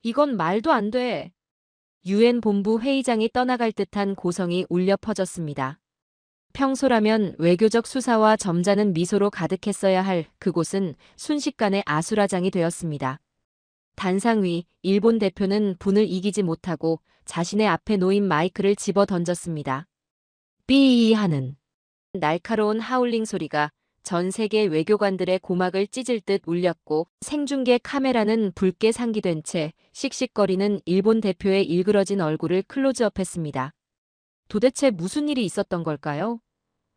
이건 말도 안 돼. 유엔 본부 회의장이 떠나갈 듯한 고성이 울려 퍼졌습니다. 평소라면 외교적 수사와 점잖은 미소로 가득했어야 할 그곳은 순식간에 아수라장이 되었습니다. 단상 위 일본 대표는 분을 이기지 못하고 자신의 앞에 놓인 마이크를 집어 던졌습니다. 삐이 하는 날카로운 하울링 소리가 전 세계 외교관들의 고막을 찢을 듯 울렸고 생중계 카메라는 붉게 상기된 채 씩씩거리는 일본 대표의 일그러진 얼굴을 클로즈업했습니다. 도대체 무슨 일이 있었던 걸까요?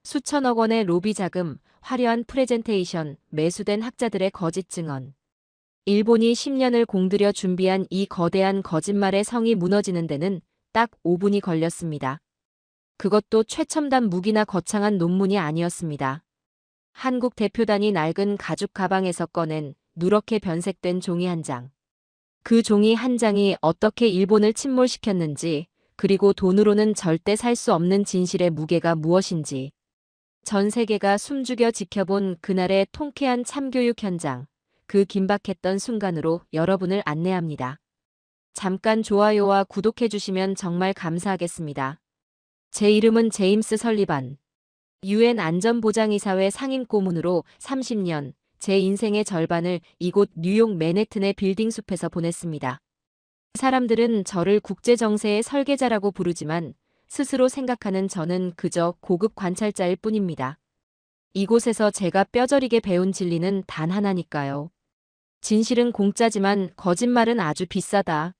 수천억 원의 로비 자금, 화려한 프레젠테이션, 매수된 학자들의 거짓 증언. 일본이 10년을 공들여 준비한 이 거대한 거짓말의 성이 무너지는 데는 딱 5분이 걸렸습니다. 그것도 최첨단 무기나 거창한 논문이 아니었습니다. 한국 대표단이 낡은 가죽 가방에서 꺼낸 누렇게 변색된 종이 한 장. 그 종이 한 장이 어떻게 일본을 침몰시켰는지, 그리고 돈으로는 절대 살 수 없는 진실의 무게가 무엇인지. 전 세계가 숨죽여 지켜본 그날의 통쾌한 참교육 현장, 그 긴박했던 순간으로 여러분을 안내합니다. 잠깐 좋아요와 구독해주시면 정말 감사하겠습니다. 제 이름은 제임스 설리반. 유엔 안전보장이사회 상임 고문으로 30년, 제 인생의 절반을 이곳 뉴욕 맨해튼의 빌딩 숲에서 보냈습니다. 사람들은 저를 국제정세의 설계자라고 부르지만 스스로 생각하는 저는 그저 고급 관찰자일 뿐입니다. 이곳에서 제가 뼈저리게 배운 진리는 단 하나니까요. 진실은 공짜지만 거짓말은 아주 비싸다.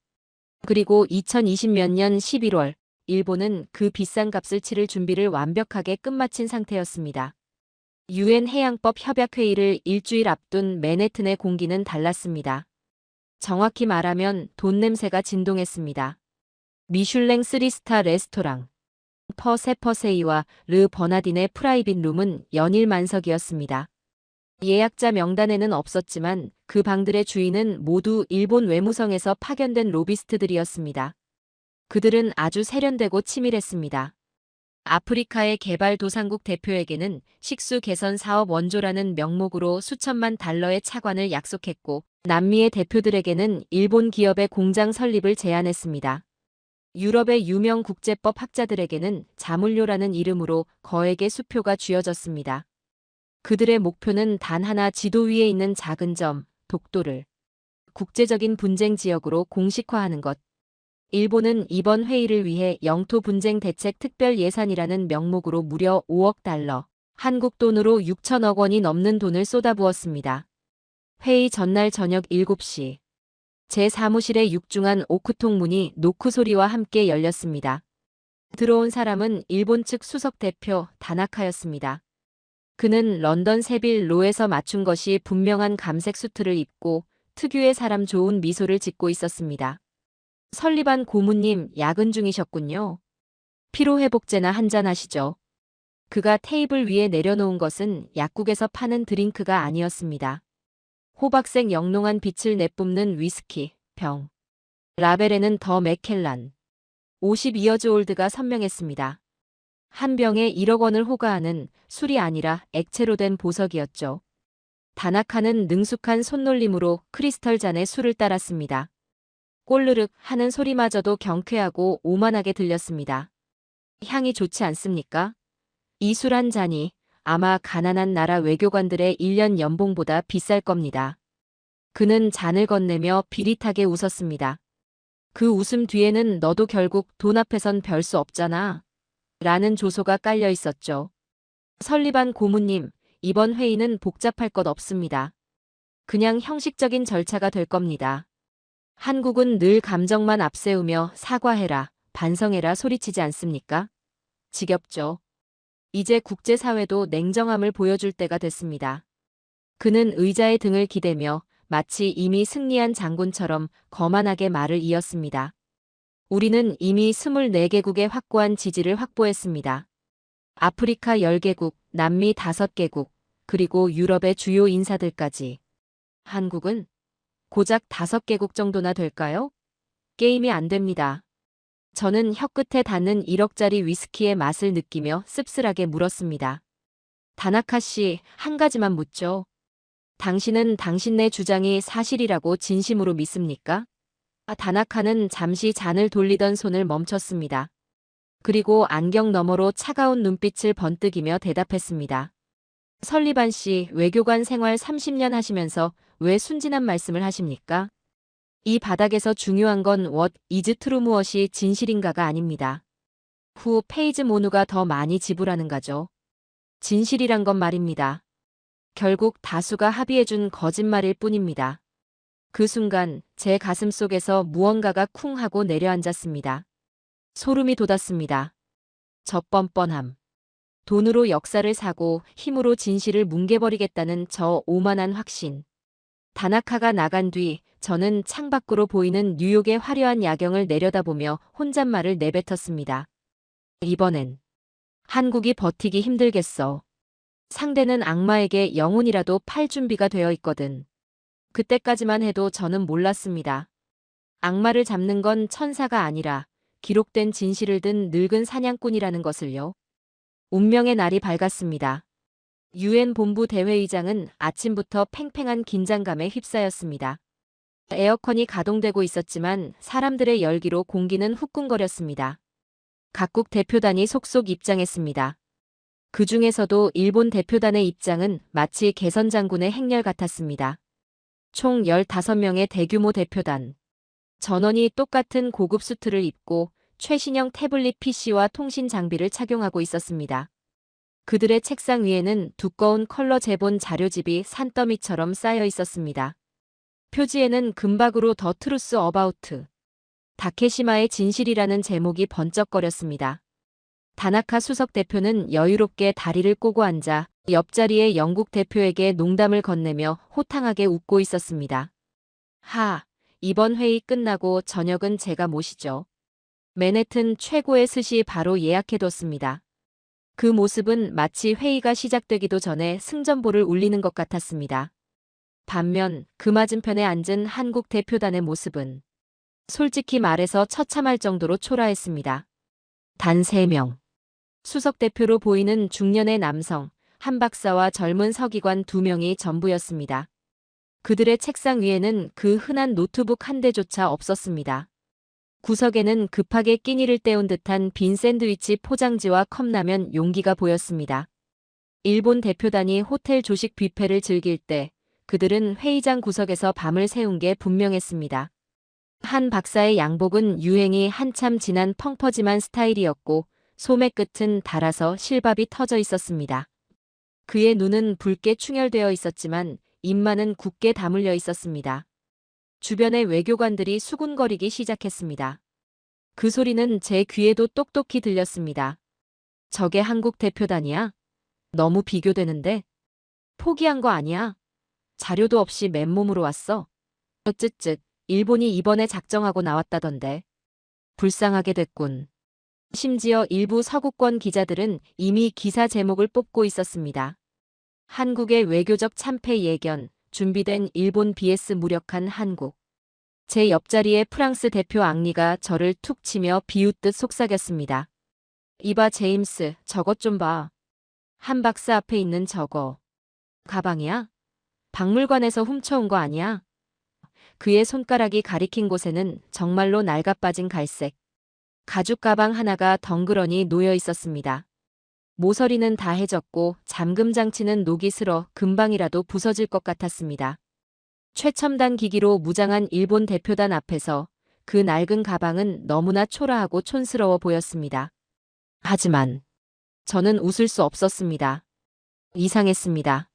그리고 2020몇 년 11월, 일본은 그 비싼 값을 치를 준비를 완벽하게 끝마친 상태였습니다. 유엔 해양법 협약회의를 일주일 앞둔 맨해튼의 공기는 달랐습니다. 정확히 말하면 돈 냄새가 진동했습니다. 미슐랭 3스타 레스토랑, 퍼 세퍼세이와 르 버나딘의 프라이빗 룸은 연일 만석이었습니다. 예약자 명단에는 없었지만 그 방들의 주인은 모두 일본 외무성에서 파견된 로비스트들이었습니다. 그들은 아주 세련되고 치밀했습니다. 아프리카의 개발도상국 대표에게는 식수 개선 사업 원조라는 명목으로 수천만 달러의 차관을 약속했고, 남미의 대표들에게는 일본 기업의 공장 설립을 제안했습니다. 유럽의 유명 국제법 학자들에게는 자물쇠라는 이름으로 거액의 수표가 쥐어졌습니다. 그들의 목표는 단 하나, 지도 위에 있는 작은 점, 독도를 국제적인 분쟁 지역으로 공식화하는 것. 일본은 이번 회의를 위해 영토 분쟁 대책 특별 예산이라는 명목으로 무려 5억 달러, 한국 돈으로 6천억 원이 넘는 돈을 쏟아부었습니다. 회의 전날 저녁 7시. 제 사무실의 육중한 오크통 문이 노크 소리와 함께 열렸습니다. 들어온 사람은 일본 측 수석 대표 다나카였습니다. 그는 런던 세빌 로에서 맞춘 것이 분명한 감색 수트를 입고 특유의 사람 좋은 미소를 짓고 있었습니다. 설리반 고문님, 야근 중이셨군요. 피로회복제나 한잔 하시죠. 그가 테이블 위에 내려놓은 것은 약국에서 파는 드링크가 아니었습니다. 호박색 영롱한 빛을 내뿜는 위스키 병. 라벨에는 더 맥켈란 52여즈 올드가 선명했습니다. 한 병에 1억 원을 호가하는 술이 아니라 액체로 된 보석이었죠. 다나카는 능숙한 손놀림으로 크리스털 잔에 술을 따랐습니다. 꼬르륵 하는 소리마저도 경쾌하고 오만하게 들렸습니다. 향이 좋지 않습니까? 이 술 한 잔이 아마 가난한 나라 외교관들의 1년 연봉보다 비쌀 겁니다. 그는 잔을 건네며 비릿하게 웃었습니다. 그 웃음 뒤에는 너도 결국 돈 앞에선 별 수 없잖아. 라는 조소가 깔려 있었죠. 설리반 고문님, 이번 회의는 복잡할 것 없습니다. 그냥 형식적인 절차가 될 겁니다. 한국은 늘 감정만 앞세우며 사과해라, 반성해라 소리치지 않습니까? 지겹죠. 이제 국제사회도 냉정함을 보여줄 때가 됐습니다. 그는 의자의 등을 기대며 마치 이미 승리한 장군처럼 거만하게 말을 이었습니다. 우리는 이미 24개국의 확고한 지지를 확보했습니다. 아프리카 10개국, 남미 5개국, 그리고 유럽의 주요 인사들까지. 한국은 고작 5개국 정도나 될까요? 게임이 안 됩니다. 저는 혀끝에 닿는 1억짜리 위스키의 맛을 느끼며 씁쓸하게 물었습니다. 다나카 씨, 한 가지만 묻죠. 당신은 당신네 주장이 사실이라고 진심으로 믿습니까? 다나카는 잠시 잔을 돌리던 손을 멈췄습니다. 그리고 안경 너머로 차가운 눈빛을 번뜩이며 대답했습니다. 설리반 씨, 외교관 생활 30년 하시면서 왜 순진한 말씀을 하십니까? 이 바닥에서 중요한 건 what is true 무엇이 진실인가가 아닙니다. 후 페이즈 모누가 더 많이 지불하는가죠. 진실이란 건 말입니다. 결국 다수가 합의해준 거짓말일 뿐입니다. 그 순간 제 가슴 속에서 무언가가 쿵 하고 내려앉았습니다. 소름이 돋았습니다. 저 뻔뻔함. 돈으로 역사를 사고 힘으로 진실을 뭉개버리겠다는 저 오만한 확신. 다나카가 나간 뒤 저는 창밖으로 보이는 뉴욕의 화려한 야경을 내려다보며 혼잣말을 내뱉었습니다. 이번엔 한국이 버티기 힘들겠어. 상대는 악마에게 영혼이라도 팔 준비가 되어 있거든. 그때까지만 해도 저는 몰랐습니다. 악마를 잡는 건 천사가 아니라 기록된 진실을 든 늙은 사냥꾼이라는 것을요. 운명의 날이 밝았습니다. 유엔 본부 대회의장은 아침부터 팽팽한 긴장감에 휩싸였습니다. 에어컨이 가동되고 있었지만 사람들의 열기로 공기는 후끈거렸습니다. 각국 대표단이 속속 입장했습니다. 그 중에서도 일본 대표단의 입장은 마치 개선 장군의 행렬 같았습니다. 총 15명의 대규모 대표단. 전원이 똑같은 고급 수트를 입고 최신형 태블릿 PC와 통신 장비를 착용하고 있었습니다. 그들의 책상 위에는 두꺼운 컬러 제본 자료집이 산더미처럼 쌓여 있었습니다. 표지에는 금박으로 더 트루스 어바우트. 다케시마의 진실이라는 제목이 번쩍거렸습니다. 다나카 수석 대표는 여유롭게 다리를 꼬고 앉아 옆자리의 영국 대표에게 농담을 건네며 호탕하게 웃고 있었습니다. 이번 회의 끝나고 저녁은 제가 모시죠. 맨해튼 최고의 스시 바로 예약해뒀습니다. 그 모습은 마치 회의가 시작되기도 전에 승전보를 울리는 것 같았습니다. 반면 그 맞은편에 앉은 한국 대표단의 모습은 솔직히 말해서 처참할 정도로 초라했습니다. 단 3명. 수석 대표로 보이는 중년의 남성, 한 박사와 젊은 서기관 2명이 전부였습니다. 그들의 책상 위에는 그 흔한 노트북 한 대조차 없었습니다. 구석에는 급하게 끼니를 때운 듯한 빈 샌드위치 포장지와 컵라면 용기가 보였습니다. 일본 대표단이 호텔 조식 뷔페를 즐길 때 그들은 회의장 구석에서 밤을 새운 게 분명했습니다. 한 박사의 양복은 유행이 한참 지난 펑퍼짐한 스타일이었고 소매 끝은 닳아서 실밥이 터져 있었습니다. 그의 눈은 붉게 충혈되어 있었지만 입만은 굳게 다물려 있었습니다. 주변의 외교관들이 수군거리기 시작했습니다. 그 소리는 제 귀에도 똑똑히 들렸습니다. 저게 한국 대표단이야? 너무 비교되는데? 포기한 거 아니야? 자료도 없이 맨몸으로 왔어? 쯧쯧, 일본이 이번에 작정하고 나왔다던데. 불쌍하게 됐군. 심지어 일부 서구권 기자들은 이미 기사 제목을 뽑고 있었습니다. 한국의 외교적 참패 예견, 준비된 일본 vs 무력한 한국. 제 옆자리의 프랑스 대표 앙리가 저를 툭 치며 비웃듯 속삭였습니다. 이봐 제임스, 저것 좀 봐. 한 박사 앞에 있는 저거. 가방이야? 박물관에서 훔쳐온 거 아니야? 그의 손가락이 가리킨 곳에는 정말로 낡아빠진 갈색 가죽 가방 하나가 덩그러니 놓여 있었습니다. 모서리는 다 해졌고 잠금 장치는 녹이 슬어 금방이라도 부서질 것 같았습니다. 최첨단 기기로 무장한 일본 대표단 앞에서 그 낡은 가방은 너무나 초라하고 촌스러워 보였습니다. 하지만 저는 웃을 수 없었습니다. 이상했습니다.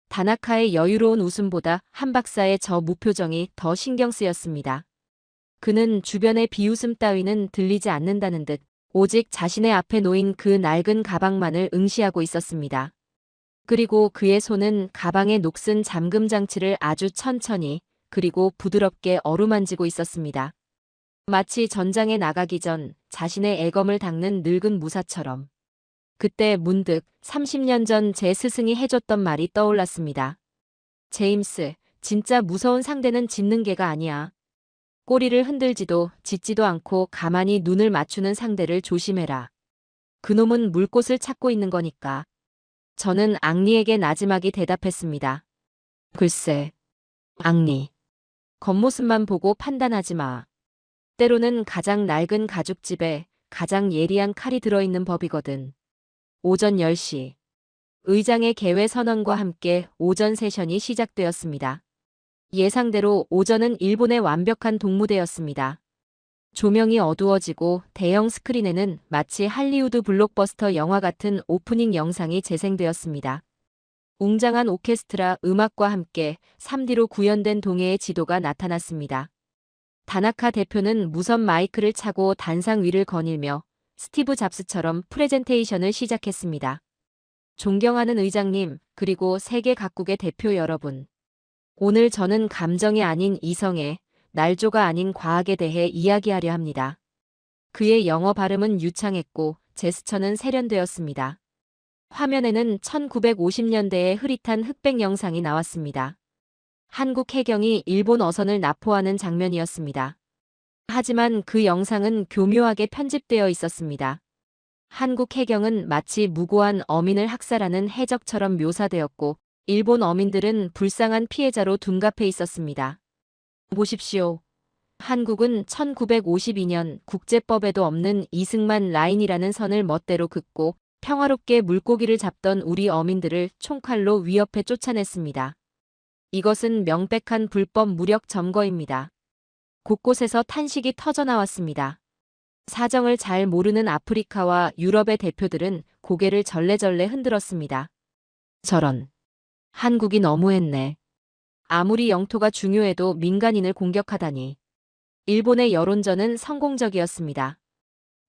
다나카의 여유로운 웃음보다 한 박사의 저 무표정이 더 신경 쓰였습니다. 그는 주변의 비웃음 따위는 들리지 않는다는 듯 오직 자신의 앞에 놓인 그 낡은 가방만을 응시하고 있었습니다. 그리고 그의 손은 가방의 녹슨 잠금 장치를 아주 천천히 그리고 부드럽게 어루만지고 있었습니다. 마치 전장에 나가기 전 자신의 애검을 닦는 늙은 무사처럼. 그때 문득 30년 전 제 스승이 해줬던 말이 떠올랐습니다. 제임스, 진짜 무서운 상대는 짖는 개가 아니야. 꼬리를 흔들지도 짖지도 않고 가만히 눈을 맞추는 상대를 조심해라. 그놈은 물꽃을 찾고 있는 거니까. 저는 앙리에게 나지막이 대답했습니다. 글쎄, 앙리. 겉모습만 보고 판단하지 마. 때로는 가장 낡은 가죽집에 가장 예리한 칼이 들어있는 법이거든. 오전 10시. 의장의 개회 선언과 함께 오전 세션이 시작되었습니다. 예상대로 오전은 일본의 완벽한 동무대였습니다. 조명이 어두워지고 대형 스크린에는 마치 할리우드 블록버스터 영화 같은 오프닝 영상이 재생되었습니다. 웅장한 오케스트라 음악과 함께 3D로 구현된 동해의 지도가 나타났습니다. 다나카 대표는 무선 마이크를 차고 단상 위를 거닐며 스티브 잡스처럼 프레젠테이션을 시작했습니다. 존경하는 의장님, 그리고 세계 각국의 대표 여러분. 오늘 저는 감정이 아닌 이성에, 날조가 아닌 과학에 대해 이야기하려 합니다. 그의 영어 발음은 유창했고 제스처는 세련되었습니다. 화면에는 1950년대의 흐릿한 흑백 영상이 나왔습니다. 한국 해경이 일본 어선을 납포하는 장면이었습니다. 하지만 그 영상은 교묘하게 편집되어 있었습니다. 한국 해경은 마치 무고한 어민을 학살하는 해적처럼 묘사되었고 일본 어민들은 불쌍한 피해자로 둔갑해 있었습니다. 보십시오. 한국은 1952년 국제법에도 없는 이승만 라인이라는 선을 멋대로 긋고 평화롭게 물고기를 잡던 우리 어민들을 총칼로 위협해 쫓아냈습니다. 이것은 명백한 불법 무력 점거입니다. 곳곳에서 탄식이 터져나왔습니다. 사정을 잘 모르는 아프리카와 유럽의 대표들은 고개를 절레절레 흔들었습니다. 저런. 한국이 너무했네. 아무리 영토가 중요해도 민간인을 공격하다니. 일본의 여론전은 성공적이었습니다.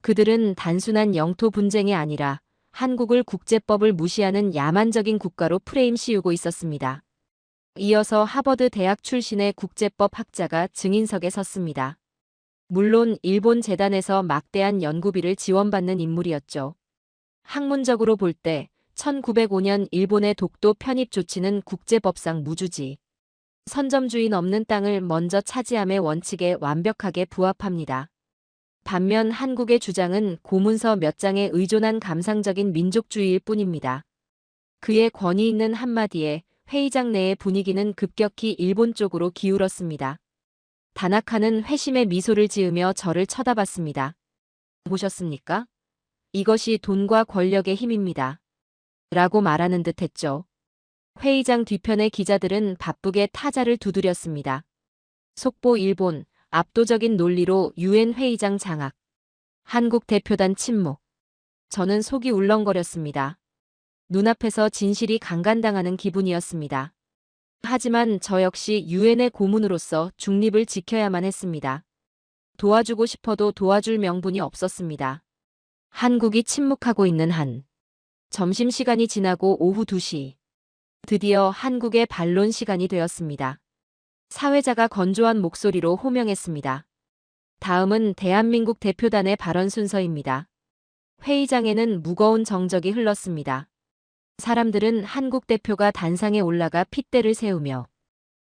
그들은 단순한 영토 분쟁이 아니라 한국을 국제법을 무시하는 야만적인 국가로 프레임 씌우고 있었습니다. 이어서 하버드 대학 출신의 국제법 학자가 증인석에 섰습니다. 물론 일본 재단에서 막대한 연구비를 지원받는 인물이었죠. 학문적으로 볼 때 1905년 일본의 독도 편입 조치는 국제법상 무주지. 선점주인 없는 땅을 먼저 차지함의 원칙에 완벽하게 부합합니다. 반면 한국의 주장은 고문서 몇 장에 의존한 감상적인 민족주의일 뿐입니다. 그의 권위 있는 한마디에 회의장 내의 분위기는 급격히 일본 쪽으로 기울었습니다. 다나카는 회심의 미소를 지으며 저를 쳐다봤습니다. 보셨습니까? 이것이 돈과 권력의 힘입니다. 라고 말하는 듯 했죠. 회의장 뒤편의 기자들은 바쁘게 타자를 두드렸습니다. 속보 일본, 압도적인 논리로 유엔 회의장 장악. 한국 대표단 침묵. 저는 속이 울렁거렸습니다. 눈앞에서 진실이 강간당하는 기분이었습니다. 하지만 저 역시 유엔의 고문으로서 중립을 지켜야만 했습니다. 도와주고 싶어도 도와줄 명분이 없었습니다. 한국이 침묵하고 있는 한. 점심시간이 지나고 오후 2시. 드디어 한국의 반론 시간이 되었습니다. 사회자가 건조한 목소리로 호명했습니다. 다음은 대한민국 대표단의 발언 순서입니다. 회의장에는 무거운 정적이 흘렀습니다. 사람들은 한국 대표가 단상에 올라가 핏대를 세우며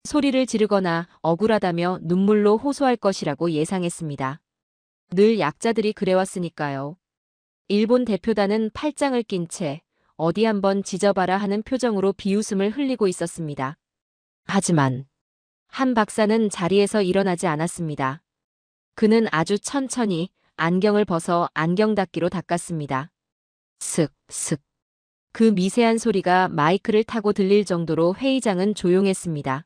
소리를 지르거나 억울하다며 눈물로 호소할 것이라고 예상했습니다. 늘 약자들이 그래왔으니까요. 일본 대표단은 팔짱을 낀 채 어디 한번 지져봐라 하는 표정으로 비웃음을 흘리고 있었습니다. 하지만 한 박사는 자리에서 일어나지 않았습니다. 그는 아주 천천히 안경을 벗어 안경 닦기로 닦았습니다. 슥, 슥. 그 미세한 소리가 마이크를 타고 들릴 정도로 회의장은 조용했습니다.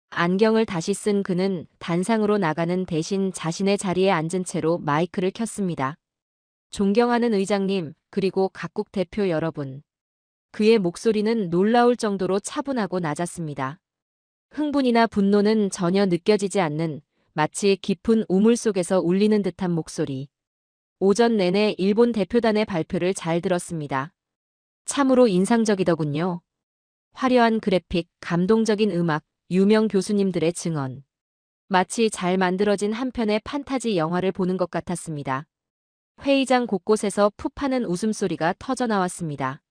안경을 다시 쓴 그는 단상으로 나가는 대신 자신의 자리에 앉은 채로 마이크를 켰습니다. 존경하는 의장님, 그리고 각국 대표 여러분. 그의 목소리는 놀라울 정도로 차분하고 낮았습니다. 흥분이나 분노는 전혀 느껴지지 않는 마치 깊은 우물 속에서 울리는 듯한 목소리. 오전 내내 일본 대표단의 발표를 잘 들었습니다. 참으로 인상적이더군요. 화려한 그래픽, 감동적인 음악, 유명 교수님들의 증언. 마치 잘 만들어진 한 편의 판타지 영화를 보는 것 같았습니다. 회의장 곳곳에서 푸파는 웃음소리가 터져나왔습니다.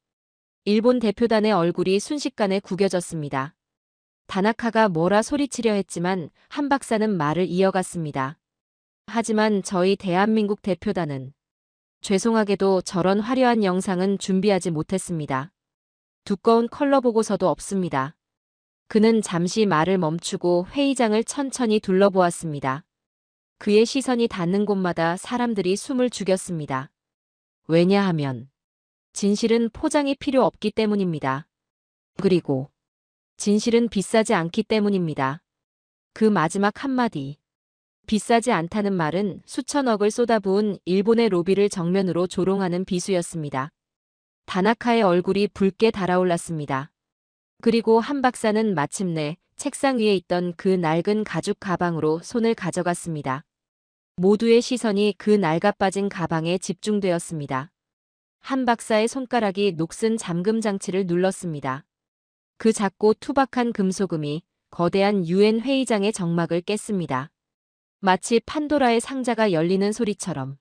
일본 대표단의 얼굴이 순식간에 구겨졌습니다. 다나카가 뭐라 소리치려 했지만 한 박사는 말을 이어갔습니다. 하지만 저희 대한민국 대표단은 죄송하게도 저런 화려한 영상은 준비하지 못했습니다. 두꺼운 컬러 보고서도 없습니다. 그는 잠시 말을 멈추고 회의장을 천천히 둘러보았습니다. 그의 시선이 닿는 곳마다 사람들이 숨을 죽였습니다. 왜냐하면 진실은 포장이 필요 없기 때문입니다. 그리고 진실은 비싸지 않기 때문입니다. 그 마지막 한마디. 비싸지 않다는 말은 수천억을 쏟아부은 일본의 로비를 정면으로 조롱하는 비수였습니다. 다나카의 얼굴이 붉게 달아올랐습니다. 그리고 한 박사는 마침내 책상 위에 있던 그 낡은 가죽 가방으로 손을 가져갔습니다. 모두의 시선이 그 낡아빠진 가방에 집중되었습니다. 한 박사의 손가락이 녹슨 잠금 장치를 눌렀습니다. 그 작고 투박한 금소금이 거대한 유엔 회의장의 정막을 깼습니다. 마치 판도라의 상자가 열리는 소리처럼.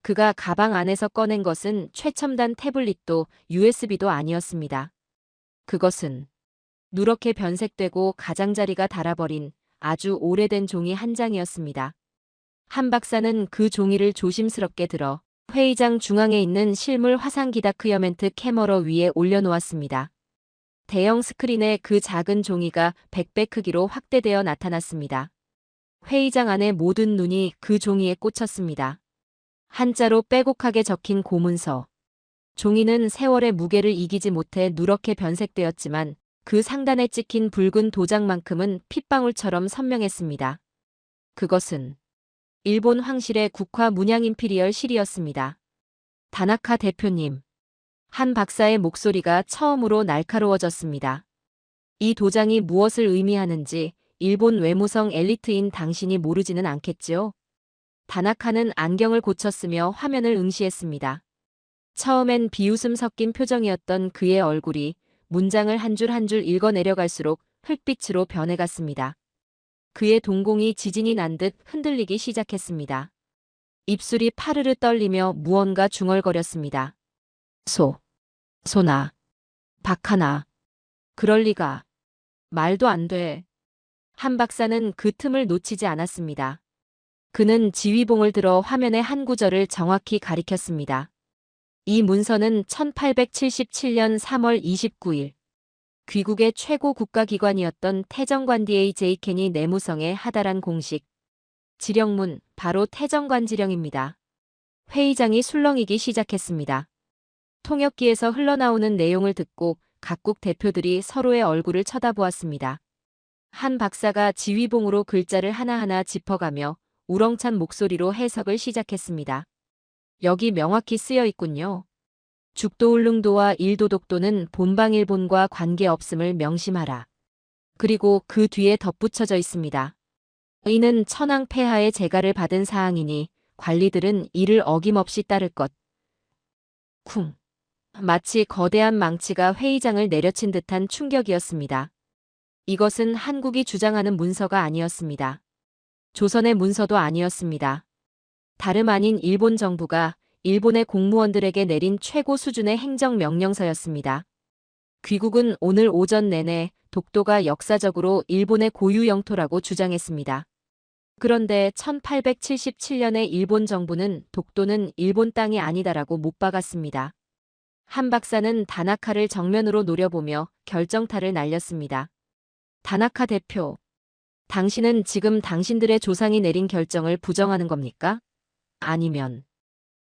그가 가방 안에서 꺼낸 것은 최첨단 태블릿도 USB도 아니었습니다. 그것은 누렇게 변색되고 가장자리가 달아버린 아주 오래된 종이 한 장이었습니다. 한 박사는 그 종이를 조심스럽게 들어 회의장 중앙에 있는 실물 화상기 다큐멘트 캐머러 위에 올려놓았습니다. 대형 스크린에 그 작은 종이가 100배 크기로 확대되어 나타났습니다. 회의장 안의 모든 눈이 그 종이에 꽂혔습니다. 한자로 빼곡하게 적힌 고문서. 종이는 세월의 무게를 이기지 못해 누렇게 변색되었지만 그 상단에 찍힌 붉은 도장만큼은 핏방울처럼 선명했습니다. 그것은 일본 황실의 국화 문양 임피리얼 실이었습니다. 다나카 대표님. 한 박사의 목소리가 처음으로 날카로워졌습니다. 이 도장이 무엇을 의미하는지 일본 외무성 엘리트인 당신이 모르지는 않겠지요? 다나카는 안경을 고쳤으며 화면을 응시했습니다. 처음엔 비웃음 섞인 표정이었던 그의 얼굴이 문장을 한 줄 한 줄 읽어내려갈수록 흙빛으로 변해갔습니다. 그의 동공이 지진이 난 듯 흔들리기 시작했습니다. 입술이 파르르 떨리며 무언가 중얼거렸습니다. 소나, 박하나. 그럴 리가. 말도 안 돼. 한 박사는 그 틈을 놓치지 않았습니다. 그는 지휘봉을 들어 화면의 한 구절을 정확히 가리켰습니다. 이 문서는 1877년 3월 29일 귀국의 최고 국가기관이었던 태정관 DA 캔이 내무성에 하달한 공식 지령문, 바로 태정관지령입니다. 회의장이 술렁이기 시작했습니다. 통역기에서 흘러나오는 내용을 듣고 각국 대표들이 서로의 얼굴을 쳐다보았습니다. 한 박사가 지휘봉으로 글자를 하나하나 짚어가며 우렁찬 목소리로 해석을 시작했습니다. 여기 명확히 쓰여 있군요. 죽도울릉도와 일도독도는 본방 일본과 관계없음을 명심하라. 그리고 그 뒤에 덧붙여져 있습니다. 이는 천황 폐하의 재가를 받은 사항이니 관리들은 이를 어김없이 따를 것. 쿵. 마치 거대한 망치가 회의장을 내려친 듯한 충격이었습니다. 이것은 한국이 주장하는 문서가 아니었습니다. 조선의 문서도 아니었습니다. 다름 아닌 일본 정부가 일본의 공무원들에게 내린 최고 수준의 행정명령서였습니다. 귀국은 오늘 오전 내내 독도가 역사적으로 일본의 고유 영토라고 주장했습니다. 그런데 1877년에 일본 정부는 독도는 일본 땅이 아니다라고 못 박았습니다. 한 박사는 다나카를 정면으로 노려보며 결정타를 날렸습니다. 다나카 대표, 당신은 지금 당신들의 조상이 내린 결정을 부정하는 겁니까? 아니면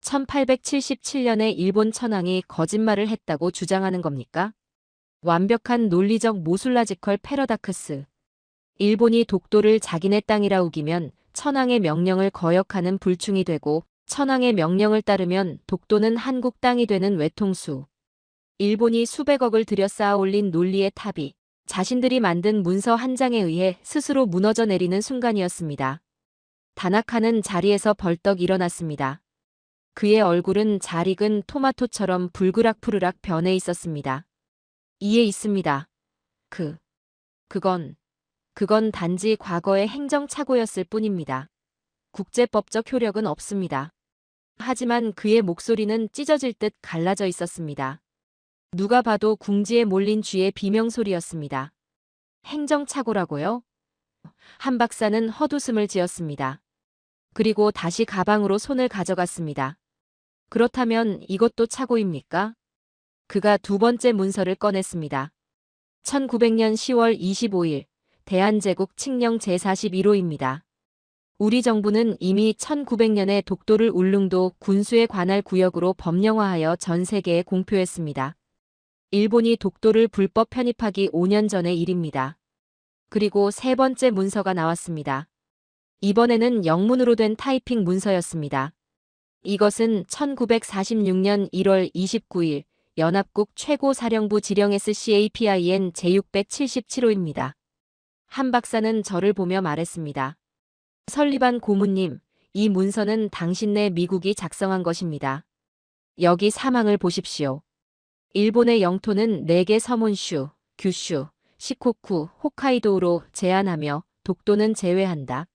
1877년에 일본 천황이 거짓말을 했다고 주장하는 겁니까? 완벽한 논리적 모술라지컬 패러닥스. 일본이 독도를 자기네 땅이라 우기면 천황의 명령을 거역하는 불충이 되고 천황의 명령을 따르면 독도는 한국 땅이 되는 외통수. 일본이 수백억을 들여 쌓아 올린 논리의 탑이 자신들이 만든 문서 한 장에 의해 스스로 무너져 내리는 순간이었습니다. 다나카는 자리에서 벌떡 일어났습니다. 그의 얼굴은 잘 익은 토마토처럼 불그락푸르락 변해 있었습니다. 이에 있습니다. 그건 단지 과거의 행정착오였을 뿐입니다. 국제법적 효력은 없습니다. 하지만 그의 목소리는 찢어질 듯 갈라져 있었습니다. 누가 봐도 궁지에 몰린 쥐의 비명소리였습니다. 행정착오라고요? 한 박사는 헛웃음을 지었습니다. 그리고 다시 가방으로 손을 가져갔습니다. 그렇다면 이것도 착오입니까? 그가 두 번째 문서를 꺼냈습니다. 1900년 10월 25일 대한제국 칙령 제41호입니다. 우리 정부는 이미 1900년에 독도를 울릉도 군수에 관할 구역으로 법령화하여 전 세계에 공표했습니다. 일본이 독도를 불법 편입하기 5년 전의 일입니다. 그리고 세 번째 문서가 나왔습니다. 이번에는 영문으로 된 타이핑 문서였습니다. 이것은 1946년 1월 29일 연합국 최고사령부 지령 SCAPIN 제677호입니다. 한 박사는 저를 보며 말했습니다. 설리반 고문님, 이 문서는 당신네 미국이 작성한 것입니다. 여기 사망을 보십시오. 일본의 영토는 4개 섬혼슈, 규슈, 시코쿠, 홋카이도로 제한하며 독도는 제외한다.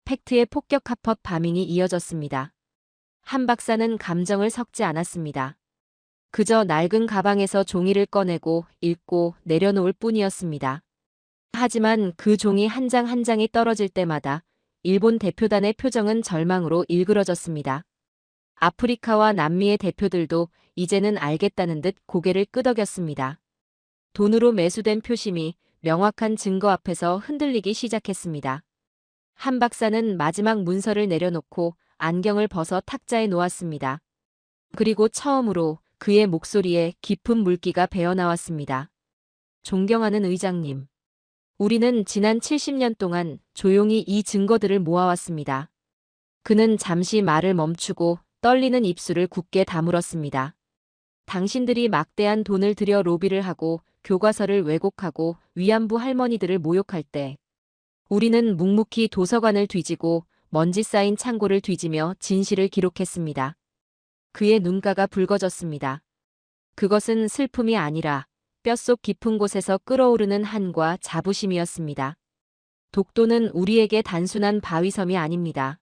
팩트의 폭격 합법 파밍이 이어졌습니다. 한 박사는 감정을 섞지 않았습니다. 그저 낡은 가방에서 종이를 꺼내고 읽고 내려놓을 뿐이었습니다. 하지만 그 종이 한 장 한 장이 떨어질 때마다 일본 대표단의 표정은 절망으로 일그러졌습니다. 아프리카와 남미의 대표들도 이제는 알겠다는 듯 고개를 끄덕였습니다. 돈으로 매수된 표심이 명확한 증거 앞에서 흔들리기 시작했습니다. 한 박사는 마지막 문서를 내려놓고 안경을 벗어 탁자에 놓았습니다. 그리고 처음으로 그의 목소리에 깊은 물기가 배어나왔습니다. 존경하는 의장님. 우리는 지난 70년 동안 조용히 이 증거들을 모아왔습니다. 그는 잠시 말을 멈추고 떨리는 입술을 굳게 다물었습니다. 당신들이 막대한 돈을 들여 로비를 하고 교과서를 왜곡하고 위안부 할머니들을 모욕할 때 우리는 묵묵히 도서관을 뒤지고 먼지 쌓인 창고를 뒤지며 진실을 기록했습니다. 그의 눈가가 붉어졌습니다. 그것은 슬픔이 아니라 뼛속 깊은 곳에서 끓어오르는 한과 자부심이었습니다. 독도는 우리에게 단순한 바위섬이 아닙니다.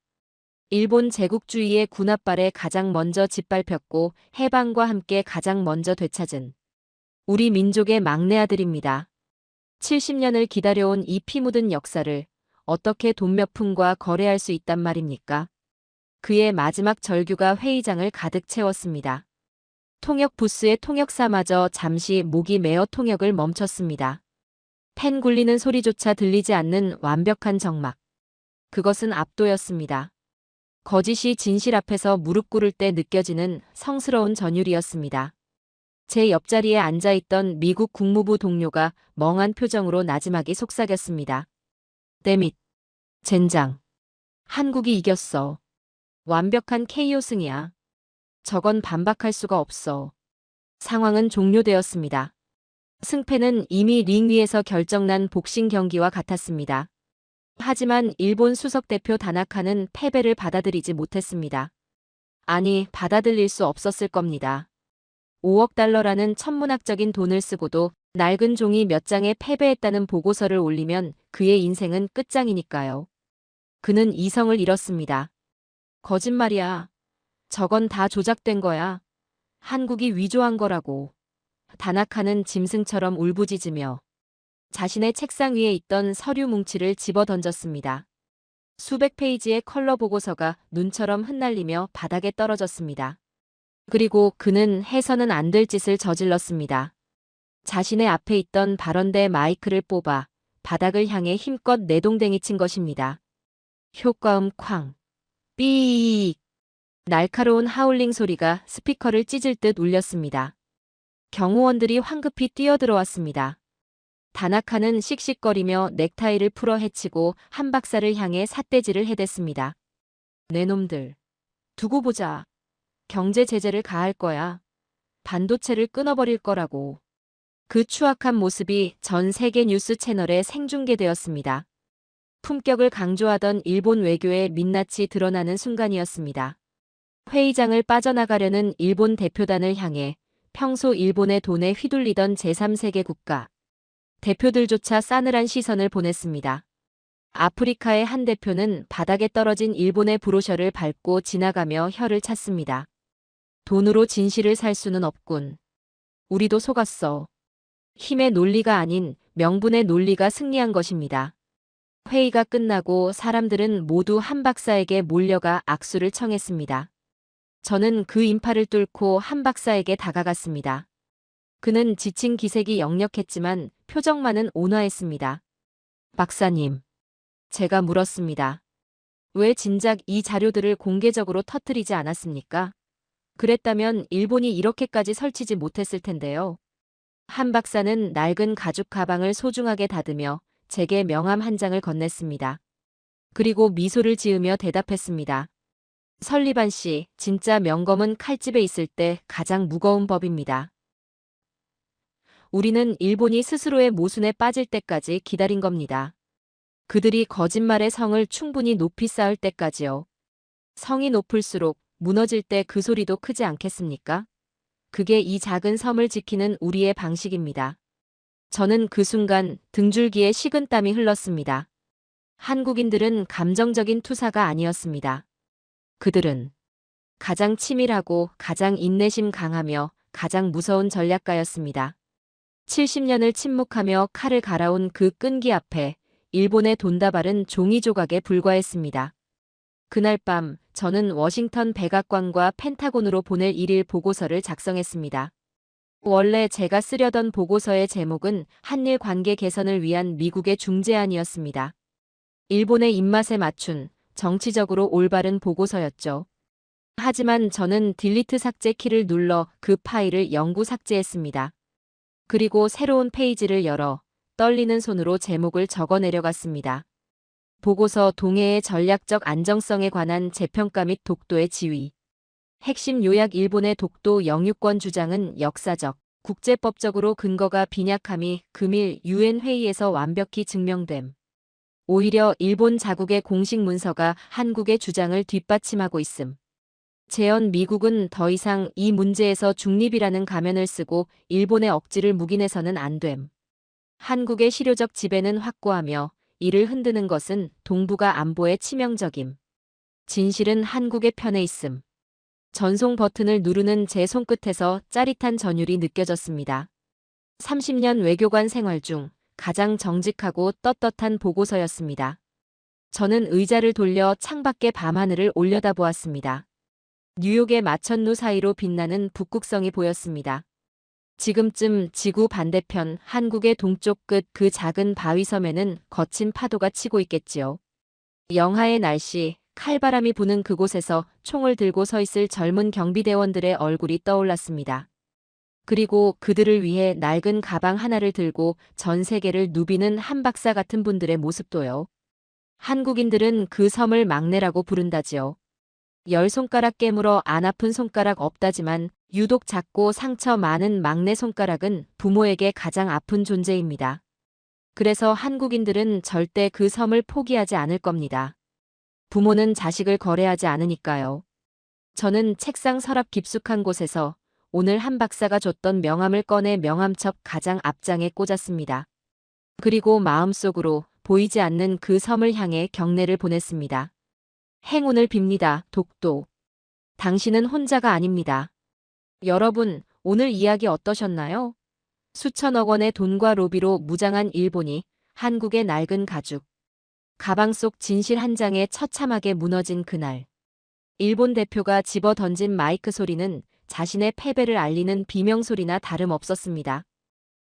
일본 제국주의의 군합발에 가장 먼저 짓밟혔고 해방과 함께 가장 먼저 되찾은 우리 민족의 막내 아들입니다. 70년을 기다려온 이 피 묻은 역사를 어떻게 돈 몇 푼과 거래할 수 있단 말입니까? 그의 마지막 절규가 회의장을 가득 채웠습니다. 통역 부스의 통역사마저 잠시 목이 메어 통역을 멈췄습니다. 펜 굴리는 소리조차 들리지 않는 완벽한 정막. 그것은 압도였습니다. 거짓이 진실 앞에서 무릎 꿇을 때 느껴지는 성스러운 전율이었습니다. 제 옆자리에 앉아있던 미국 국무부 동료가 멍한 표정으로 나지막이 속삭였습니다. 데밋. 젠장. 한국이 이겼어. 완벽한 KO 승이야. 저건 반박할 수가 없어. 상황은 종료되었습니다. 승패는 이미 링 위에서 결정난 복싱 경기와 같았습니다. 하지만 일본 수석대표 다나카는 패배를 받아들이지 못했습니다. 아니, 받아들일 수 없었을 겁니다. 5억 달러라는 천문학적인 돈을 쓰고도 낡은 종이 몇 장에 패배했다는 보고서를 올리면 그의 인생은 끝장이니까요. 그는 이성을 잃었습니다. 거짓말이야. 저건 다 조작된 거야. 한국이 위조한 거라고. 다나카는 짐승처럼 울부짖으며 자신의 책상 위에 있던 서류 뭉치를 집어 던졌습니다. 수백 페이지의 컬러 보고서가 눈처럼 흩날리며 바닥에 떨어졌습니다. 그리고 그는 해서는 안 될 짓을 저질렀습니다. 자신의 앞에 있던 발언대 마이크를 뽑아 바닥을 향해 힘껏 내동댕이 친 것입니다. 효과음 쾅. 삐익. 날카로운 하울링 소리가 스피커를 찢을 듯 울렸습니다. 경호원들이 황급히 뛰어들어왔습니다. 다나카는 씩씩거리며 넥타이를 풀어 헤치고 한 박사를 향해 삿대질을 해댔습니다. 내 놈들. 두고 보자. 경제 제재를 가할 거야. 반도체를 끊어버릴 거라고. 그 추악한 모습이 전 세계 뉴스 채널에 생중계되었습니다. 품격을 강조하던 일본 외교의 민낯이 드러나는 순간이었습니다. 회의장을 빠져나가려는 일본 대표단을 향해 평소 일본의 돈에 휘둘리던 제3세계 국가 대표들조차 싸늘한 시선을 보냈습니다. 아프리카의 한 대표는 바닥에 떨어진 일본의 브로셔를 밟고 지나가며 혀를 찼습니다. 돈으로 진실을 살 수는 없군. 우리도 속았어. 힘의 논리가 아닌 명분의 논리가 승리한 것입니다. 회의가 끝나고 사람들은 모두 한 박사에게 몰려가 악수를 청했습니다. 저는 그 인파를 뚫고 한 박사에게 다가갔습니다. 그는 지친 기색이 역력했지만 표정만은 온화했습니다. 박사님, 제가 물었습니다. 왜 진작 이 자료들을 공개적으로 터뜨리지 않았습니까? 그랬다면 일본이 이렇게까지 설치지 못했을 텐데요. 한 박사는 낡은 가죽 가방을 소중하게 다듬며 제게 명함 한 장을 건넸습니다. 그리고 미소를 지으며 대답했습니다. 설리반 씨, 진짜 명검은 칼집에 있을 때 가장 무거운 법입니다. 우리는 일본이 스스로의 모순에 빠질 때까지 기다린 겁니다. 그들이 거짓말의 성을 충분히 높이 쌓을 때까지요. 성이 높을수록 무너질 때 그 소리도 크지 않겠습니까? 그게 이 작은 섬을 지키는 우리의 방식입니다. 저는 그 순간 등줄기에 식은땀이 흘렀습니다. 한국인들은 감정적인 투사가 아니었습니다. 그들은 가장 치밀하고 가장 인내심 강하며 가장 무서운 전략가였습니다. 70년을 침묵하며 칼을 갈아온 그 끈기 앞에 일본의 돈다발은 종이 조각에 불과했습니다. 그날 밤 저는 워싱턴 백악관과 펜타곤으로 보낼 일일 보고서를 작성했습니다. 원래 제가 쓰려던 보고서의 제목은 한일 관계 개선을 위한 미국의 중재안이었습니다. 일본의 입맛에 맞춘 정치적으로 올바른 보고서였죠. 하지만 저는 딜리트 삭제 키를 눌러 그 파일을 영구 삭제했습니다. 그리고 새로운 페이지를 열어 떨리는 손으로 제목을 적어 내려갔습니다. 보고서 동해의 전략적 안정성에 관한 재평가 및 독도의 지위. 핵심 요약 일본의 독도 영유권 주장은 역사적, 국제법적으로 근거가 빈약함이 금일 유엔 회의에서 완벽히 증명됨. 오히려 일본 자국의 공식 문서가 한국의 주장을 뒷받침하고 있음. 재현 미국은 더 이상 이 문제에서 중립이라는 가면을 쓰고 일본의 억지를 묵인해서는 안 됨. 한국의 실효적 지배는 확고하며 이를 흔드는 것은 동북아 안보에 치명적임. 진실은 한국의 편에 있음. 전송 버튼을 누르는 제 손끝에서 짜릿한 전율이 느껴졌습니다. 30년 외교관 생활 중 가장 정직하고 떳떳한 보고서였습니다. 저는 의자를 돌려 창밖의 밤하늘을 올려다보았습니다. 뉴욕의 마천루 사이로 빛나는 북극성이 보였습니다. 지금쯤 지구 반대편 한국의 동쪽 끝 그 작은 바위섬에는 거친 파도가 치고 있겠지요. 영하의 날씨, 칼바람이 부는 그곳에서 총을 들고 서 있을 젊은 경비대원들의 얼굴이 떠올랐습니다. 그리고 그들을 위해 낡은 가방 하나를 들고 전 세계를 누비는 한 박사 같은 분들의 모습도요. 한국인들은 그 섬을 막내라고 부른다지요. 10손가락 깨물어 안 아픈 손가락 없다지만 유독 작고 상처 많은 막내 손가락은 부모에게 가장 아픈 존재입니다. 그래서 한국인들은 절대 그 섬을 포기하지 않을 겁니다. 부모는 자식을 거래하지 않으니까요. 저는 책상 서랍 깊숙한 곳에서 오늘 한 박사가 줬던 명함을 꺼내 명함첩 가장 앞장에 꽂았습니다. 그리고 마음속으로 보이지 않는 그 섬을 향해 경례를 보냈습니다. 행운을 빕니다, 독도. 당신은 혼자가 아닙니다. 여러분, 오늘 이야기 어떠셨나요? 수천억 원의 돈과 로비로 무장한 일본이 한국의 낡은 가죽, 가방 속 진실 한 장에 처참하게 무너진 그날. 일본 대표가 집어 던진 마이크 소리는 자신의 패배를 알리는 비명소리나 다름없었습니다.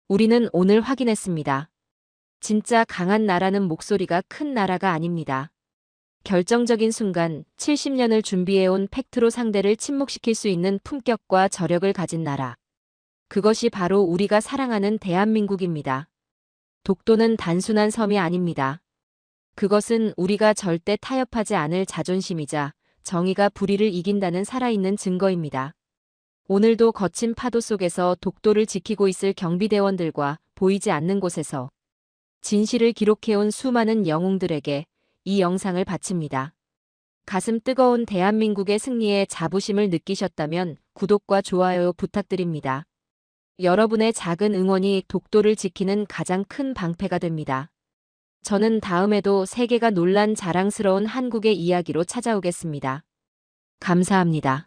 우리는 오늘 확인했습니다. 진짜 강한 나라는 목소리가 큰 나라가 아닙니다. 결정적인 순간 70년을 준비해온 팩트로 상대를 침묵시킬 수 있는 품격과 저력을 가진 나라. 그것이 바로 우리가 사랑하는 대한민국입니다. 독도는 단순한 섬이 아닙니다. 그것은 우리가 절대 타협하지 않을 자존심이자 정의가 불의를 이긴다는 살아있는 증거입니다. 오늘도 거친 파도 속에서 독도를 지키고 있을 경비대원들과 보이지 않는 곳에서 진실을 기록해온 수많은 영웅들에게 이 영상을 바칩니다. 가슴 뜨거운 대한민국의 승리에 자부심을 느끼셨다면 구독과 좋아요 부탁드립니다. 여러분의 작은 응원이 독도를 지키는 가장 큰 방패가 됩니다. 저는 다음에도 세계가 놀란 자랑스러운 한국의 이야기로 찾아오겠습니다. 감사합니다.